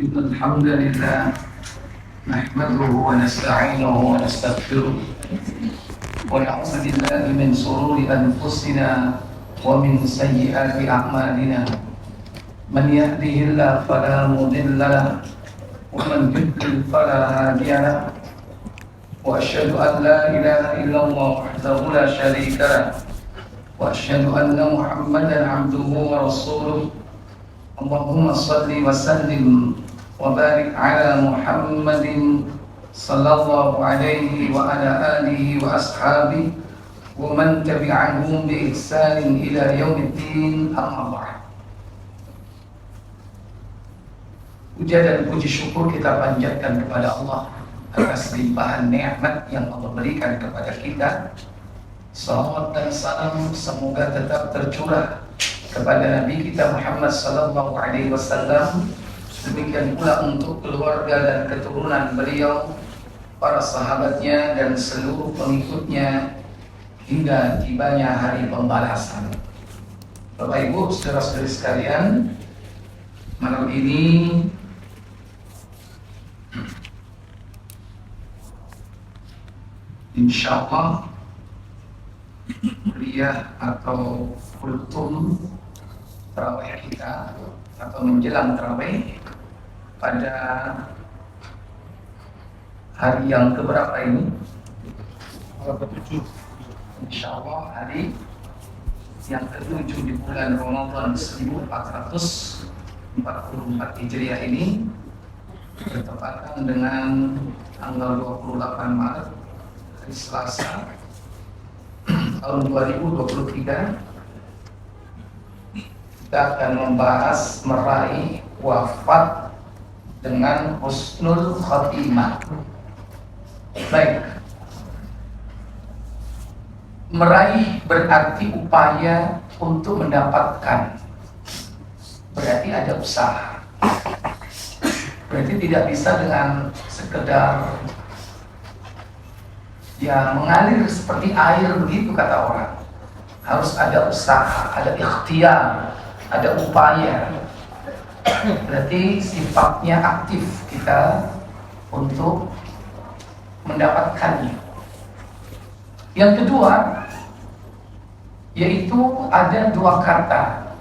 إن الحمد لله نحمده ونستعينه ونستغفره ونعوذ بالله من شرور أنفسنا ومن سيئات أعمالنا من يهده الله فلا مضل له ومن يضلل فلا هادي له وأشهد أن لا إله إلا الله وحده لا شريك له وأشهد أن محمدا عبده ورسوله اللهم صل وسلم وبارك على محمد صلى الله عليه وعلى آله وأصحابه ومن تبعهم بإحسان إلى يوم الدين أما بعد. Puja dan puji syukur kita panjatkan kepada Allah atas limpahan nikmat yang Allah berikan kepada kita. Salawat dan salam semoga tetap tercurah kepada Nabi kita Muhammad sallallahu alaihi wasallam, demikian pula untuk keluarga dan keturunan beliau, para sahabatnya dan seluruh pengikutnya hingga tibanya hari pembalasan. Bapak Ibu, saudara-saudari sekalian, malam ini insyaallah kuliah atau kultum tarawih kita atau menjelang tarawih pada hari yang keberapa ini? Ke-7. Insyaallah hari yang ke-7 di bulan Ramadan 1444 Hijriah ini bertepatan dengan tanggal 28 Maret hari Selasa tahun 2023. Kita akan membahas meraih wafat dengan husnul khatimah. Baik, meraih berarti upaya untuk mendapatkan, berarti ada usaha. Berarti tidak bisa dengan sekedar ya mengalir seperti air begitu kata orang. Harus ada usaha, ada ikhtiar, ada upaya. Berarti sifatnya aktif kita untuk mendapatkannya. Yang kedua, yaitu ada dua kata,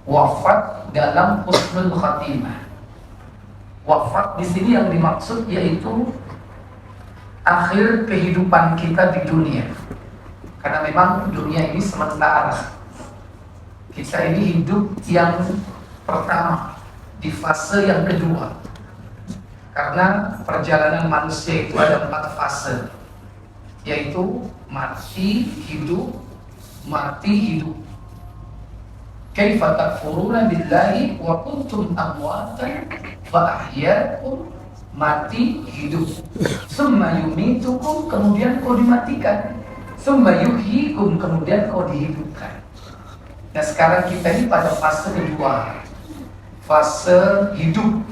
wafat dalam husnul khatimah. Wafat di sini yang dimaksud yaitu akhir kehidupan kita di dunia. Karena memang dunia ini sementara. Kita ini hidup yang pertama, di fase yang kedua. Karena perjalanan manusia itu ada 4 fase, yaitu mati, hidup, mati, hidup. Kaifa takfuruna billahi wa kuntum amwatan fa ahyaakum, mati, hidup. Summa yumitukum, kemudian kau dimatikan. Summa yuhyikum, kemudian kau dihidupkan. Nah sekarang kita ini pada fase kedua, fase hidup.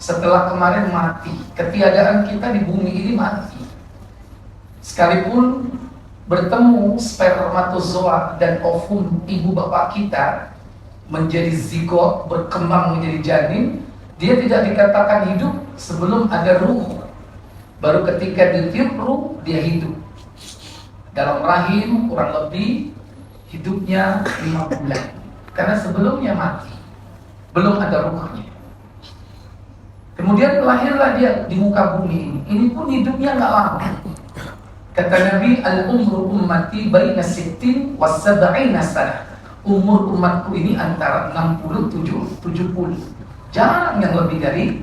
Setelah kemarin mati, ketiadaan kita di bumi ini mati. Sekalipun bertemu spermatozoa dan ovum ibu bapak kita menjadi zigot, berkembang menjadi janin, dia tidak dikatakan hidup sebelum ada ruh. Baru ketika ditiup ruh, dia hidup. Dalam rahim kurang lebih hidupnya 5 bulan. Karena sebelumnya mati, belum ada ruhnya. Kemudian lahirlah dia di muka bumi ini. Ini pun hidupnya nggak lama. Kata Nabi, al-umru ummati baina sittin wa sab'ina sanah. Umur umatku ini antara 60-70. Jarang yang lebih dari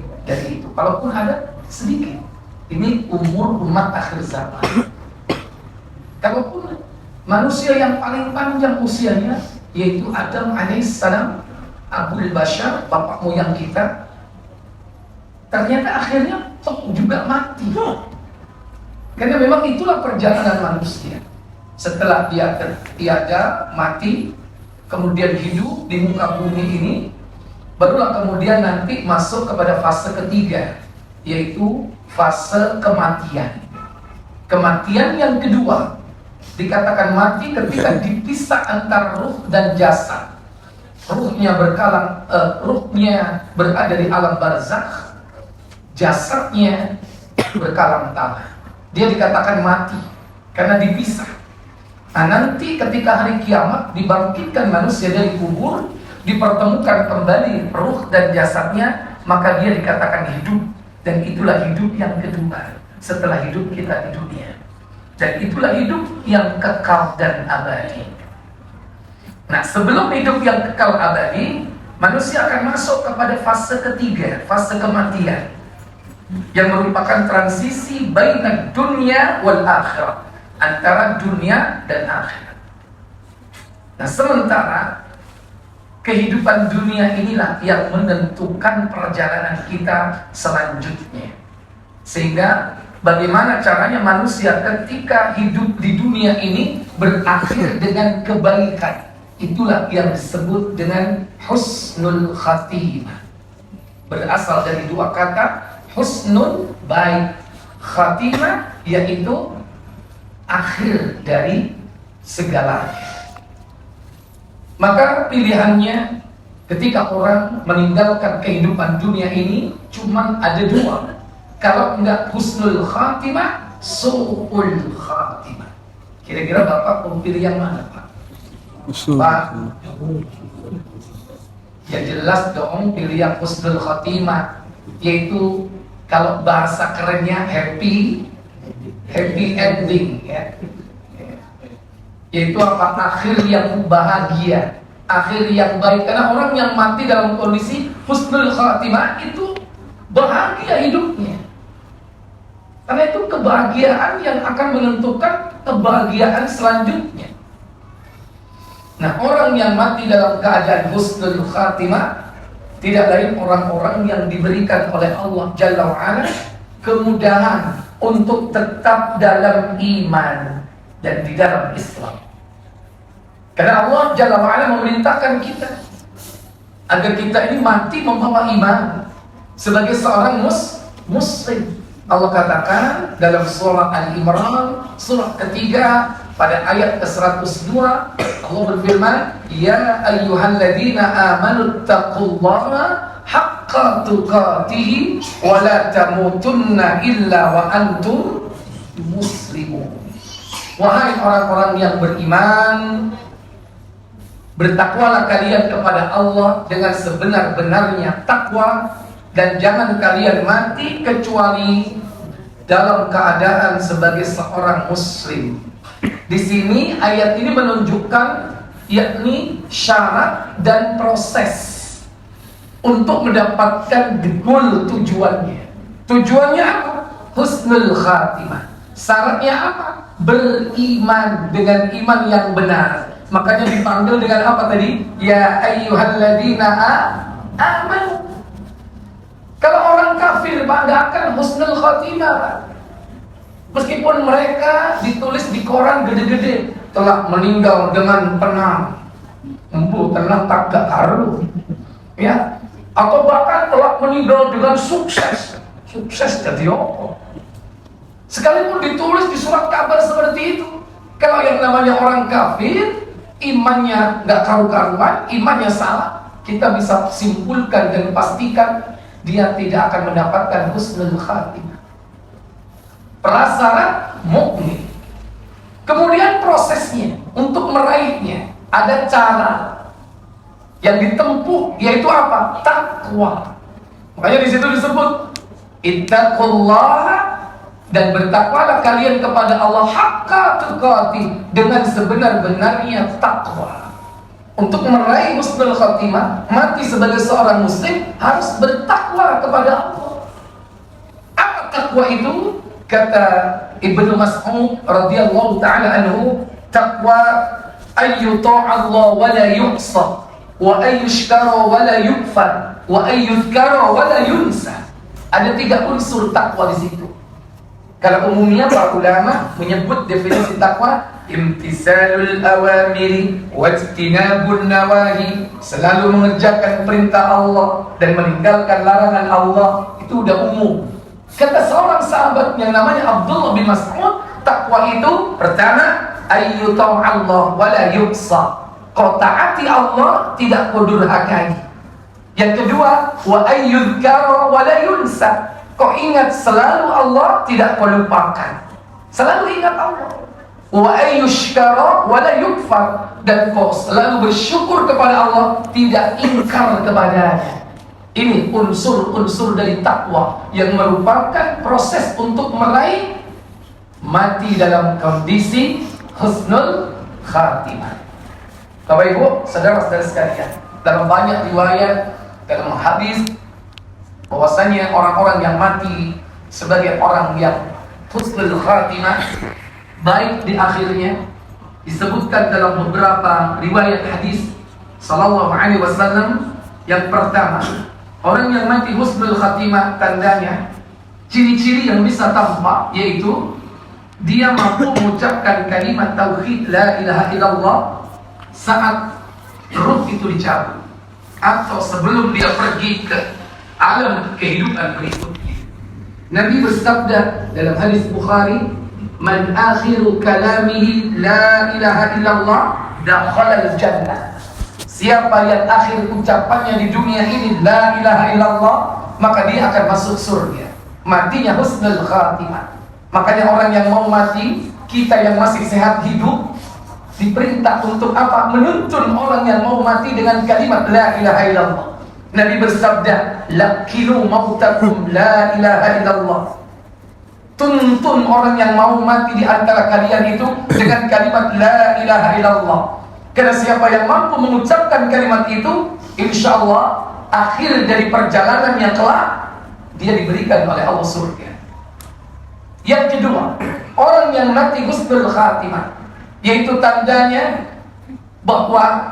itu. Kalaupun ada, sedikit. Ini umur umat akhir zaman. Kalaupun manusia yang paling panjang usianya, yaitu Adam alaihissalam, Abul Bashar, bapak moyang kita, ternyata akhirnya juga mati. Karena memang itulah perjalanan manusia. Setelah dia tiada, mati, kemudian hidup di muka bumi ini, barulah kemudian nanti masuk kepada fase ketiga, yaitu fase kematian. Kematian yang kedua, dikatakan mati ketika dipisah antara ruh dan jasad. ruhnya berada di alam barzakh, jasadnya berkalam tanah. Dia dikatakan mati karena dipisah. Nah, nanti ketika hari kiamat dibangkitkan manusia dari kubur, dipertemukan kembali ruh dan jasadnya, maka dia dikatakan hidup. Dan itulah hidup yang kedua setelah hidup kita di dunia. Dan itulah hidup yang kekal dan abadi. Nah, sebelum hidup yang kekal abadi, manusia akan masuk kepada fase ketiga, fase kematian, yang merupakan transisi baina dunia wal akhirah, antara dunia dan akhirat. Nah, sementara kehidupan dunia inilah yang menentukan perjalanan kita selanjutnya. Sehingga bagaimana caranya manusia ketika hidup di dunia ini berakhir dengan kebaikan. Itulah yang disebut dengan husnul khatimah. Berasal dari dua kata, husnul baik, khatimah yaitu akhir dari segalanya. Maka pilihannya ketika orang meninggalkan kehidupan dunia ini cuma ada dua. Kalau enggak husnul khatimah, su'ul khatimah. Kira-kira Bapak mau pilih yang mana, Pak? Pak, ya jelas dong pilih yang husnul khatimah, yaitu kalau bahasa kerennya happy ending, ya. Yaitu apa? Akhir yang bahagia, akhir yang baik. Karena orang yang mati dalam kondisi husnul khatimah itu bahagia hidupnya. Karena itu kebahagiaan yang akan menentukan kebahagiaan selanjutnya. Nah, orang yang mati dalam keadaan husnul khatimah tidak lain orang-orang yang diberikan oleh Allah Jalla wa'ala kemudahan untuk tetap dalam iman dan di dalam Islam. Karena Allah Jalla wa'ala memerintahkan kita agar kita ini mati membawa iman sebagai seorang muslim. Allah katakan dalam surah Al-Imran, surah ketiga, pada ayat ke-102, Allah berfirman, "Ya ayyuhalladzina amanu taqullaha haqqa tuqatih wa la tamutunna illa wa antum muslimun." Wahai orang-orang yang beriman, bertakwalah kalian kepada Allah dengan sebenar-benarnya takwa, dan jangan kalian mati kecuali dalam keadaan sebagai seorang muslim. Di sini ayat ini menunjukkan yakni syarat dan proses untuk mendapatkan goal tujuannya. Tujuannya apa? Husnul khatimah. Syaratnya apa? Beriman dengan iman yang benar. Makanya dipanggil dengan apa tadi? Ya ayyuhalladzina amanu. Kalau orang kafir Pak, nggak akan husnul khatimah Pak. Meskipun mereka ditulis di koran gede-gede telah meninggal dengan tenang, tenang tak karu, ya, atau bahkan telah meninggal dengan sukses jadi apa? Sekalipun ditulis di surat kabar seperti itu, kalau yang namanya orang kafir, imannya nggak karu-karuan, imannya salah, kita bisa simpulkan dan pastikan dia tidak akan mendapatkan husnul khatimah. Prasyarat mukmin. Kemudian prosesnya untuk meraihnya ada cara yang ditempuh, yaitu apa? Takwa. Makanya di situ disebut ittaqullaha, dan bertakwalah kalian kepada Allah haqqa tuqatih, dengan sebenar-benarnya takwa. Untuk meraih husnul khatimah, mati sebagai seorang muslim harus bertakwa kepada Allah. Apa takwa itu? Kata Ibnu Mas'ud radhiyallahu ta'ala anhu, takwa ayyuta'allah wa la yu'sa, wa ayyushkara wa la yukfar, wa ayyudhkara wa la yunsa. Ada 3 unsur takwa di situ. Kalau umumnya para ulama menyebut definisi takwa, imtisalul awamiri wajtinabun nawahi, selalu mengerjakan perintah Allah dan meninggalkan larangan Allah. Itu udah umum. Kata seorang sahabat yang namanya Abdullah bin Mas'ud, takwa itu pertama ayyuta'allah wa la yuqsa, Kau taati Allah, tidak kau durhakai. Yang kedua, wa ayyudhkara wa la yunsa. Kau ingat selalu Allah, tidak kau lupakan. Selalu ingat Allah. Wa ayyushkara wa la yukfar. Dan kau selalu bersyukur kepada Allah, tidak ingkar kepadanya. Ini unsur-unsur dari takwa yang merupakan proses untuk meraih mati dalam kondisi husnul khatimah. Bapak Ibu, saudara-saudara sekalian, dalam banyak riwayat, dalam hadis, bahwasanya orang-orang yang mati sebagai orang yang husnul khatimah, baik di akhirnya, disebutkan dalam beberapa riwayat hadis sallallahu alaihi wasallam. Yang pertama, orang yang mati husnul khatimah, tandanya, ciri-ciri yang bisa tampak, yaitu dia mampu mengucapkan kalimat tauhid la ilaha illallah saat ruh itu dicabut, atau sebelum dia pergi ke alam kehidupan berikutnya. Nabi bersabda dalam hadis Bukhari, man akhiru kalamihi la ilaha illallah dakhala al-jannah. Siapa yang akhir ucapannya di dunia ini la ilaha illallah, maka dia akan masuk surga. Matinya husnul khatimah. Makanya orang yang mau mati, kita yang masih sehat hidup, diperintah untuk apa? Menuntun orang yang mau mati dengan kalimat la ilaha illallah. Nabi bersabda, lakilu mautakum la ilaha illallah. Tuntun orang yang mau mati di antara kalian itu dengan kalimat la ilaha illallah. Karena siapa yang mampu mengucapkan kalimat itu, insya Allah akhir dari perjalanan yang kelak, dia diberikan oleh Allah surga. Yang kedua, orang yang mati husnul khatimah, yaitu tandanya bahwa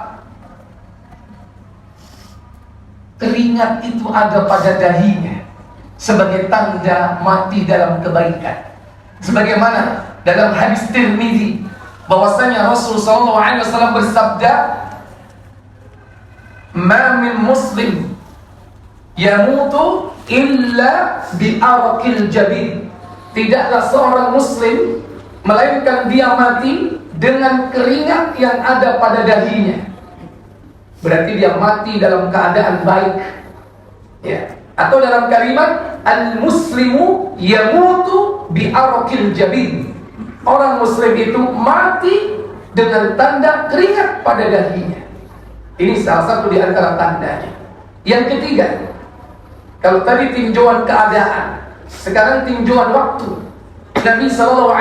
keringat itu ada pada dahinya sebagai tanda mati dalam kebaikan. Sebagaimana dalam hadis Tirmidzi, bahwasanya Rasulullah SAW bersabda, "Ma min muslim yamutu illa bi arqil jabin." Tidaklah seorang muslim melainkan dia mati dengan keringat yang ada pada dahinya. Berarti dia mati dalam keadaan baik, ya. Atau dalam kalimat al-muslimu yamutu bi arqil jabin. Orang muslim itu mati dengan tanda keringat pada dahinya. Ini salah satu di antara tandanya. Yang ketiga, kalau tadi tinjauan keadaan, sekarang tinjauan waktu. Nabi SAW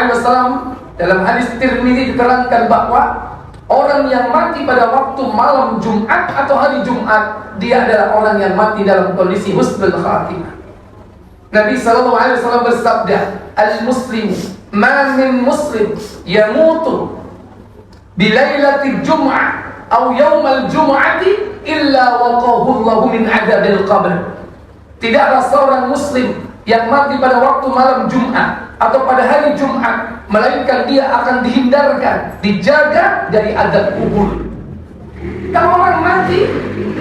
dalam hadis Tirmidzi diterangkan bahwa orang yang mati pada waktu malam Jumat atau hari Jumat, dia adalah orang yang mati dalam kondisi husnul khatimah. Nabi SAW bersabda, al-muslimu ma min muslim yamutu bilailatil jum'ah atau yaumal jum'ati illa waqahu Allahu min adabil qabr. Tidaklah seorang muslim yang mati pada waktu malam Jumat atau pada hari Jumat, melainkan dia akan dihindarkan, dijaga dari azab kubur. Kalau orang mati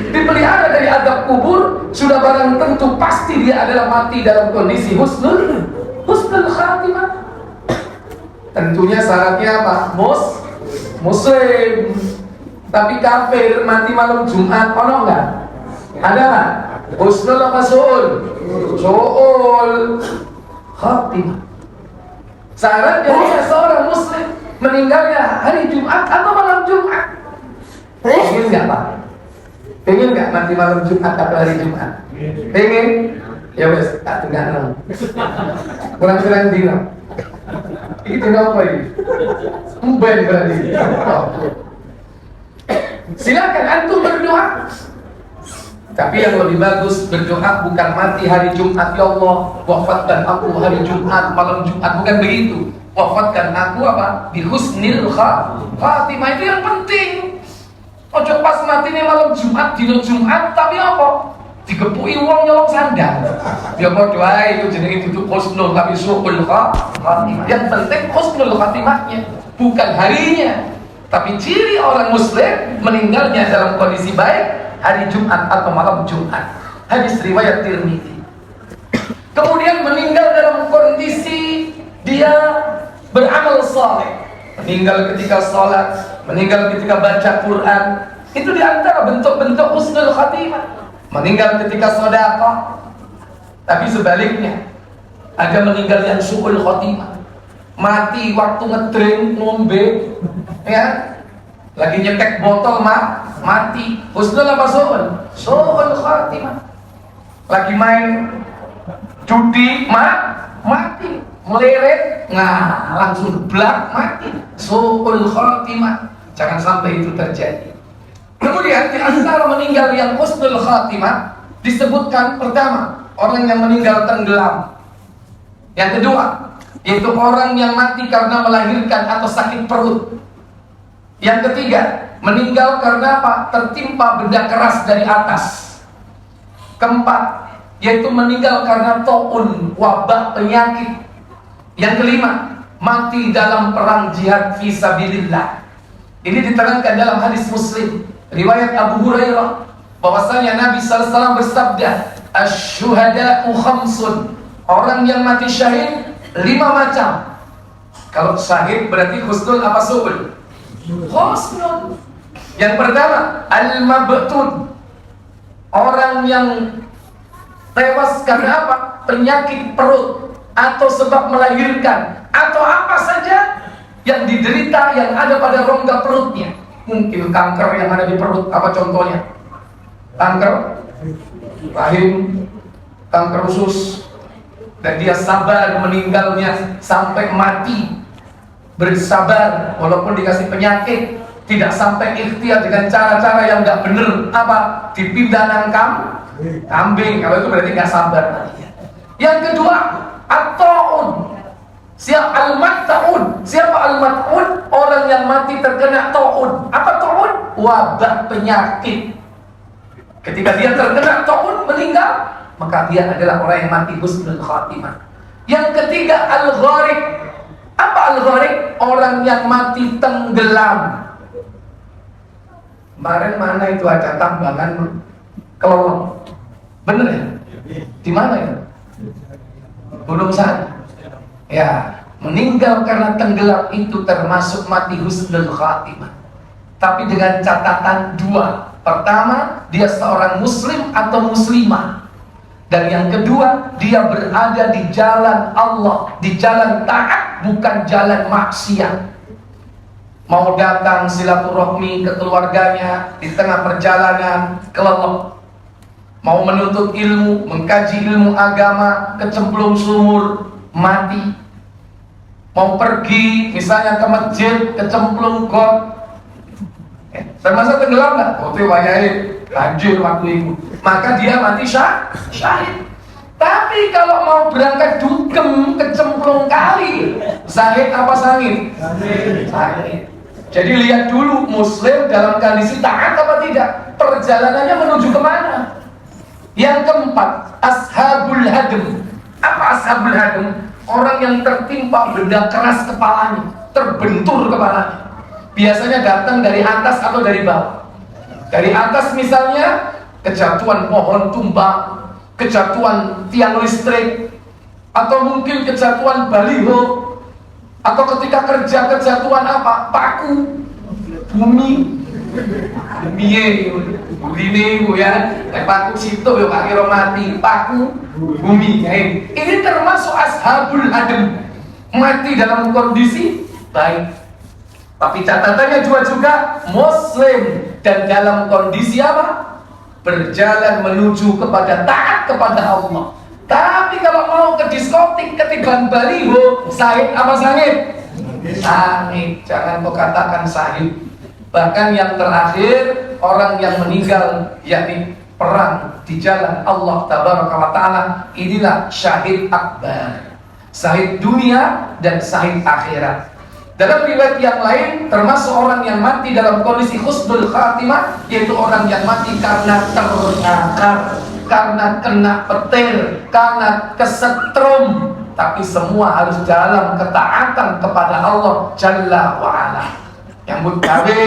dipelihara dari azab kubur, sudah barang tentu pasti dia adalah mati dalam kondisi husnul khatimah. Tentunya syaratnya apa? Muslim. Tapi kafir mati malam Jumat, ono enggak? Ada enggak? Husnul apa su'ul? Su'ul khatimah. Syaratnya dia seorang muslim meninggalnya hari Jumat atau malam Jumat. Pengen enggak Pak? Pengen enggak mati malam Jumat atau hari Jumat? Pengen? Ya wes, tak tengah. Kurang-kurang dino. Itu apa ini? Mben berarti. Silakan antum berdoa. Tapi yang lebih bagus berdoa bukan mati hari Jumat, ya Allah wafatkan aku hari Jumat, malam Jumat, bukan begitu. Wafatkan aku apa? Di husnil khatimah, itu yang penting. Ojo pas mati nih malam Jumat, dino Jumat, tapi apa? Digepui uang nyolong sandal. Ya doa itu jenenge itu husnul tapi su'ul khatimah. Yang penting husnul khatimahnya, bukan harinya. Tapi ciri orang muslim meninggalnya dalam kondisi baik hari Jumat atau malam Jumat. Hadis riwayat Tirmidzi. Kemudian meninggal dalam kondisi dia beramal saleh, meninggal ketika sholat, meninggal ketika baca Quran. Itu diantara bentuk-bentuk husnul khatimah. Meninggal ketika sedekah. Tapi sebaliknya, ada meninggal yang su'ul khatimah, mati waktu ngedrink, ngombe, ya, lagi nyetek botol mati. Husnul apa su'ul? Su'ul khatimah. Lagi main judi, mati. Meleret, langsung geblak, mati. Su'ul khatimah. Jangan sampai itu terjadi. Kemudian di antara meninggal yang husnul khatimah disebutkan pertama, orang yang meninggal tenggelam. Yang kedua, yaitu orang yang mati karena melahirkan atau sakit perut. Yang ketiga, meninggal karena apa? Tertimpa benda keras dari atas. Keempat, yaitu meninggal karena taun, wabah, penyakit. Yang kelima, mati dalam perang jihad fisabilillah. Ini diterangkan dalam hadis Muslim, riwayat Abu Hurairah, bahwasanya Nabi SAW bersabda, "Asy-syuhada'u khamsun." Orang yang mati syahid 5 macam. Kalau syahid berarti husnul apa su'ul? Husnul. Yang pertama, al-mabtun. Orang yang tewas karena apa? Penyakit perut atau sebab melahirkan atau apa saja yang diderita yang ada pada rongga perutnya. Mungkin kanker yang ada di perut, apa contohnya? Kanker rahim, kanker usus, dan dia sabar meninggalnya sampai mati, bersabar walaupun dikasih penyakit, tidak sampai ikhtiar dengan cara-cara yang nggak bener, apa dipindah nangkam kambing, kalau itu berarti nggak sabar. Yang kedua, at-ta'un. Siapa al-mat'un? Siapa al-mat'un? Orang yang mati terkena ta'un. Apa ta'un? Wabah, penyakit. Ketika dia terkena ta'un, meninggal, maka dia adalah orang yang mati husnul khatimah. Yang ketiga, al-gharik. Apa al-gharik? Orang yang mati tenggelam. Kemarin mana itu ada tambangan kelelawar? Bener ya? Di mana ya? Gunung sana. Ya, meninggal karena tenggelam itu termasuk mati husnul khatimah. Tapi dengan catatan 2. Pertama, dia seorang muslim atau muslimah. Dan yang kedua, dia berada di jalan Allah, di jalan taat, bukan jalan maksiat. Mau datang silaturahmi ke keluarganya, di tengah perjalanan kelelep. Mau menuntut ilmu, mengkaji ilmu agama, kecemplung sumur, mati. Mau pergi misalnya ke masjid, kecemplung got, termasuk tenggelam nggak? Oh itu wayai banjir waktu itu, maka dia mati syahid. Tapi kalau mau berangkat dugem, kecemplung kali, syahid apa sangit? Syahid. Jadi lihat dulu muslim dalam kondisi taat apa tidak, perjalanannya menuju kemana. Yang keempat, ashabul hadm. Apa ashabul hadm? Orang yang tertimpa benda keras kepalanya, terbentur kepalanya. Biasanya datang dari atas atau dari bawah. Dari atas misalnya kejatuhan pohon tumbang, kejatuhan tiang listrik, atau mungkin kejatuhan baliho, atau ketika kerja kejatuhan apa? Paku, bumi, ini ya, paku situ ya Pak kira mati, paku, bumi. Ini termasuk ashabul hadm, mati dalam kondisi baik. Tapi catatannya juga muslim dan dalam kondisi apa? Berjalan menuju kepada taat kepada Allah. Tapi kalau mau ke diskotik ketiban baliho, sahid apa sangit? Sangit, jangan kau katakan sahid. Bahkan yang terakhir, orang yang meninggal yakni perang di jalan Allah Tabaraka wa Ta'ala, inilah syahid akbar, syahid dunia dan syahid akhirat. Dalam riwayat yang lain, termasuk orang yang mati dalam kondisi husnul khatimah, yaitu orang yang mati karena terbakar, karena kena petir, karena kesetrum. Tapi semua harus dalam ketaatan kepada Allah Jalla wa'ala. Yang mutkabe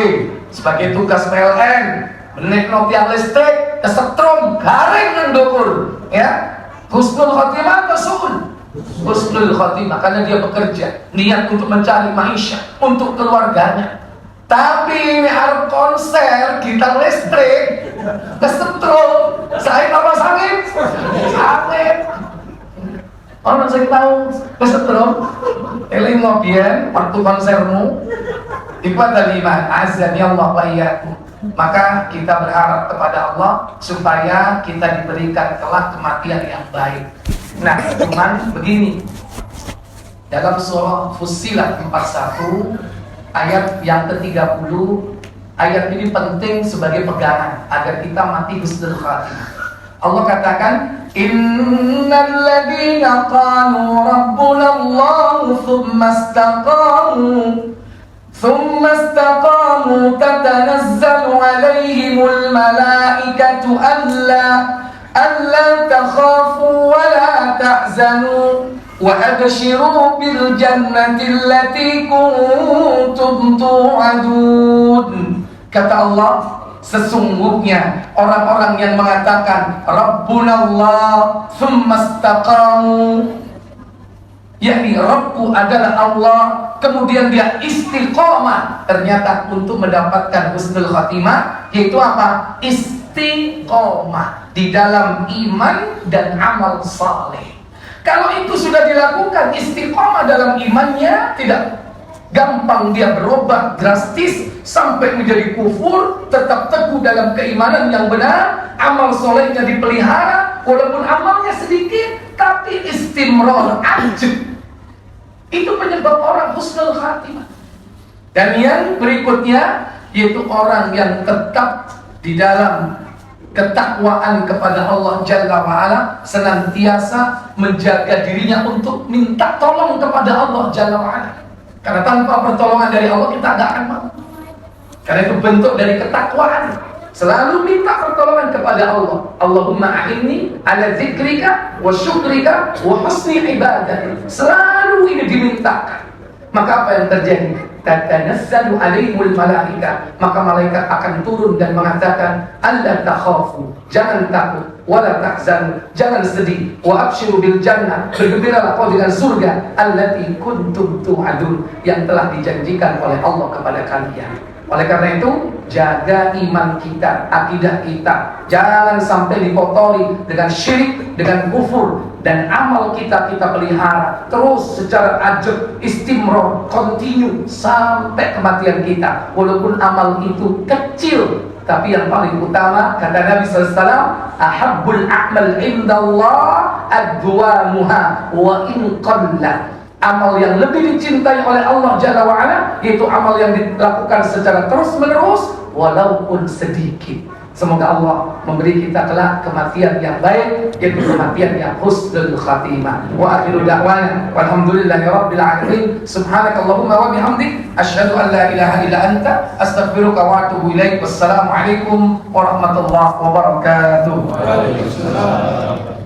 sebagai tugas PLN, menikno tiang listrik, kesetrum, garing nang ndukur, ya. Husnul khatimah atau su'ul? husnul khotimah, karena dia bekerja, niat untuk mencari maisha untuk keluarganya. Tapi ini harus konser gitar listrik, kesetrum, saya apa sakit? Sakit. Orang saya tahu kesetrum, eling ngobian waktu konsermu. Ikhwatal iman, azan ya Allah wa iyyakum. Maka kita berharap kepada Allah supaya kita diberikan kelak kematian yang baik. Nah, cuman begini, dalam surah Fussilat 41 ayat yang ke-30, ayat ini penting sebagai pegangan agar kita mati husnul khatimah. Allah katakan, innal ladzina qalu rabbuna Allah ثم استقاموا تتنزل عليهم الملائكة ألا تخافوا ولا تحزنوا وأبشروا بالجنة التي كنتم توعدون. Kata Allah, sesungguhnya orang-orang yang mengatakan Rabbunallah thumma istaqamu, yakni Rabbku adalah Allah, kemudian dia istiqomah, ternyata untuk mendapatkan husnul khatimah, yaitu apa? Istiqomah di dalam iman dan amal saleh. Kalau itu sudah dilakukan, istiqomah dalam imannya, tidak gampang dia berubah drastis sampai menjadi kufur, tetap teguh dalam keimanan yang benar, amal solehnya dipelihara, walaupun amalnya sedikit, tapi istimrar, ajib. Itu penyebab orang husnul khatimah. Dan yang berikutnya, yaitu orang yang tetap di dalam ketakwaan kepada Allah Jalla wa'ala, senantiasa menjaga dirinya untuk minta tolong kepada Allah Jalla wa'ala. Karena tanpa pertolongan dari Allah kita tidak akan mampu. Karena itu bentuk dari ketakwaan. Selalu minta pertolongan kepada Allah. Allahumma a'inni ala zikrika wa syukrika wa husni ibadatik. Selalu ini dimintakan. Maka apa yang terjadi? Tatanazzalu alaihimul malaika. Maka malaikat akan turun dan mengatakan, alla takhafu, jangan takut, wala tahzanu, jangan sedih, wa abshiru bil jannah, bergembiralah kau dengan surga allati kuntum tu'adun, yang telah dijanjikan oleh Allah kepada kalian. Oleh karena itu, jaga iman kita, akidah kita. Jangan sampai dikotori dengan syirik, dengan kufur. Dan amal kita pelihara terus secara ajab, istimrar, continue sampai kematian kita. Walaupun amal itu kecil, tapi yang paling utama, kata Nabi SAW, ahabbul a'mal indallah adwamuha wa in qalla. Amal yang lebih dicintai oleh Allah Jalla wa'ala, yaitu amal yang dilakukan secara terus menerus walaupun sedikit. Semoga Allah memberi kita kelak kematian yang baik, yaitu kematian yang husnul khatimah. Wa akhiru da'wana walhamdulillahi rabbil alamin. Subhanakallahumma wa bihamdik, asyhadu an la ilaha illa anta, astaghfiruka wa atubu ilaik. Wassalamu alaikum warahmatullahi wabarakatuh. Waalaikumsalam.